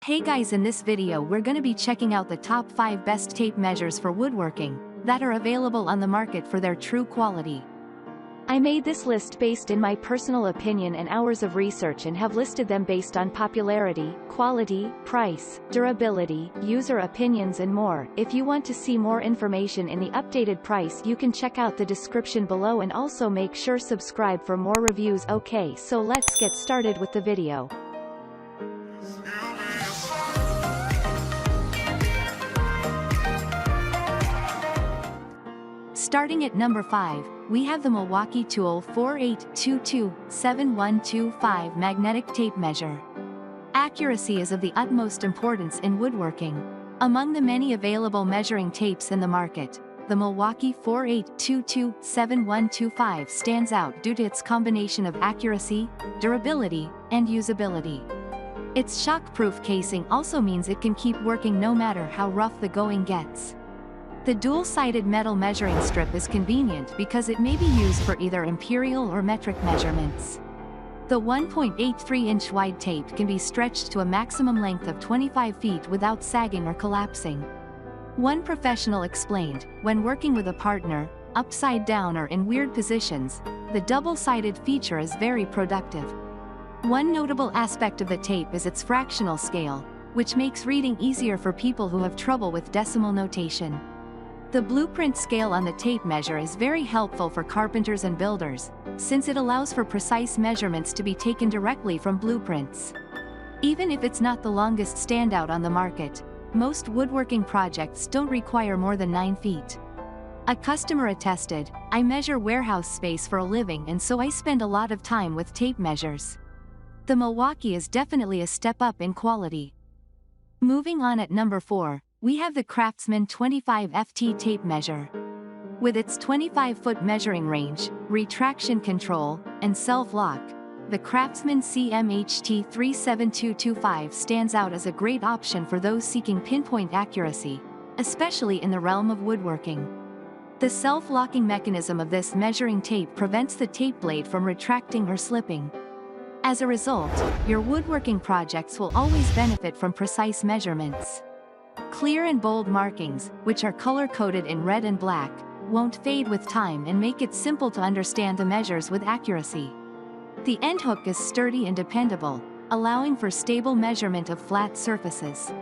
Hey guys, in this video we're gonna be checking out the top 5 best tape measures for woodworking that are available on the market for their true quality. I made this list based in my personal opinion and hours of research and have listed them based on popularity, quality, price, durability, user opinions and more. If you want to see more information in the updated price, you can check out the description below and also make sure subscribe for more reviews. Okay, so let's get started with the video. Starting at number 5, we have the Milwaukee Tool 48227125 magnetic tape measure. Accuracy is of the utmost importance in woodworking. Among the many available measuring tapes in the market, the Milwaukee 48227125 stands out due to its combination of accuracy, durability, and usability. Its shockproof casing also means it can keep working no matter how rough the going gets. The dual-sided metal measuring strip is convenient because it may be used for either imperial or metric measurements. The 1.83-inch wide tape can be stretched to a maximum length of 25 feet without sagging or collapsing. One professional explained, when working with a partner, upside down or in weird positions, the double-sided feature is very productive. One notable aspect of the tape is its fractional scale, which makes reading easier for people who have trouble with decimal notation. The blueprint scale on the tape measure is very helpful for carpenters and builders, since it allows for precise measurements to be taken directly from blueprints. Even if it's not the longest standout on the market, most woodworking projects don't require more than 9 feet. A customer attested, "I measure warehouse space for a living and so I spend a lot of time with tape measures." The Milwaukee is definitely a step up in quality. Moving on at number 4, we have the Craftsman 25FT tape measure. With its 25-foot measuring range, retraction control, and self-lock, the Craftsman CMHT 37225 stands out as a great option for those seeking pinpoint accuracy, especially in the realm of woodworking. The self-locking mechanism of this measuring tape prevents the tape blade from retracting or slipping. As a result, your woodworking projects will always benefit from precise measurements. Clear and bold markings, which are color-coded in red and black, won't fade with time and make it simple to understand the measures with accuracy. The end hook is sturdy and dependable, allowing for stable measurement of flat surfaces.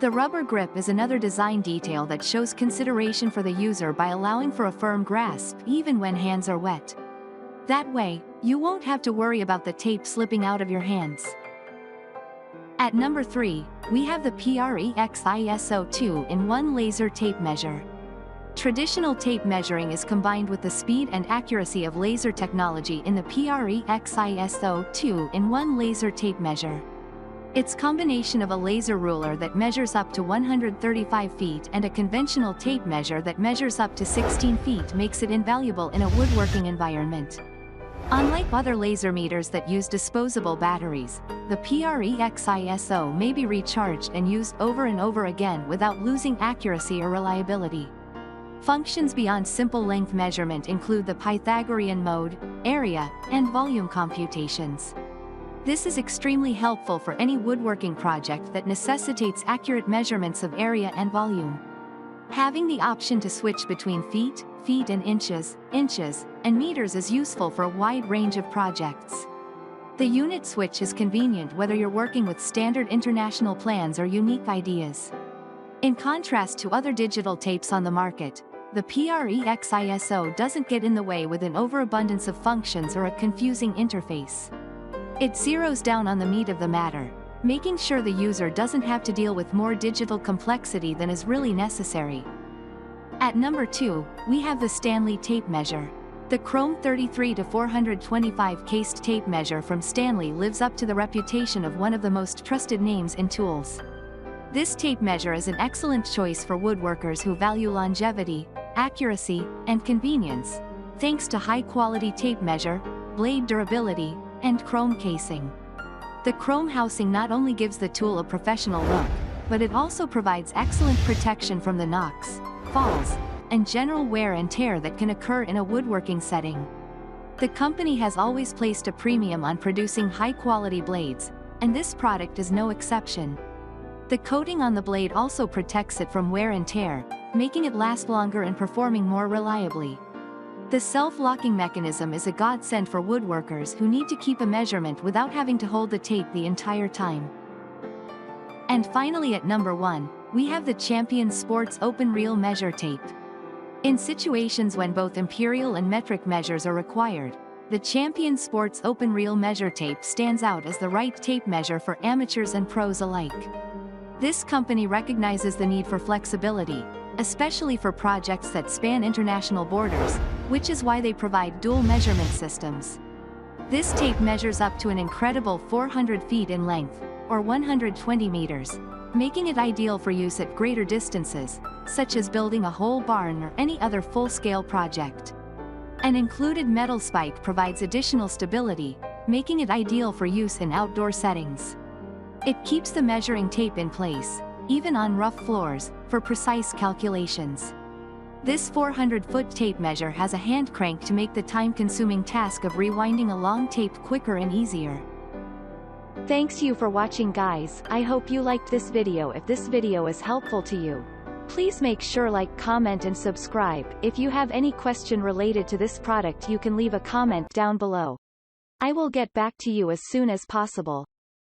The rubber grip is another design detail that shows consideration for the user by allowing for a firm grasp even when hands are wet. That way, you won't have to worry about the tape slipping out of your hands. At number 3, we have the PREXISO 2-in-1 laser tape measure. Traditional tape measuring is combined with the speed and accuracy of laser technology in the PREXISO 2-in-1 laser tape measure. Its combination of a laser ruler that measures up to 135 feet and a conventional tape measure that measures up to 16 feet makes it invaluable in a woodworking environment. Unlike other laser meters that use disposable batteries, the PREXISO may be recharged and used over and over again without losing accuracy or reliability. Functions beyond simple length measurement include the Pythagorean mode, area, and volume computations. This is extremely helpful for any woodworking project that necessitates accurate measurements of area and volume. Having the option to switch between feet and inches, and meters is useful for a wide range of projects. The unit switch is convenient whether you're working with standard international plans or unique ideas. In contrast to other digital tapes on the market, the PREXISO doesn't get in the way with an overabundance of functions or a confusing interface. It zeroes down on the meat of the matter, making sure the user doesn't have to deal with more digital complexity than is really necessary. At number 2, we have the Stanley tape measure. The Chrome 33-425 cased tape measure from Stanley lives up to the reputation of one of the most trusted names in tools. This tape measure is an excellent choice for woodworkers who value longevity, accuracy, and convenience, thanks to high-quality tape measure, blade durability, and chrome casing. The chrome housing not only gives the tool a professional look, but it also provides excellent protection from the knocks, falls, and general wear and tear that can occur in a woodworking setting. The company has always placed a premium on producing high-quality blades, and this product is no exception. The coating on the blade also protects it from wear and tear, making it last longer and performing more reliably. The self-locking mechanism is a godsend for woodworkers who need to keep a measurement without having to hold the tape the entire time. And finally, at number 1, we have the Champion Sports Open Reel Measure Tape. In situations when both imperial and metric measures are required, the Champion Sports Open Reel Measure Tape stands out as the right tape measure for amateurs and pros alike. This company recognizes the need for flexibility, especially for projects that span international borders, which is why they provide dual measurement systems. This tape measures up to an incredible 400 feet in length, or 120 meters, making it ideal for use at greater distances, such as building a whole barn or any other full-scale project. An included metal spike provides additional stability, making it ideal for use in outdoor settings. It keeps the measuring tape in place, even on rough floors, for precise calculations. This 400-foot tape measure has a hand crank to make the time-consuming task of rewinding a long tape quicker and easier. Thanks you for watching, guys. I hope you liked this video. If this video is helpful to you, please make sure like, comment and subscribe. If you have any question related to this product, you can leave a comment down below. I will get back to you as soon as possible.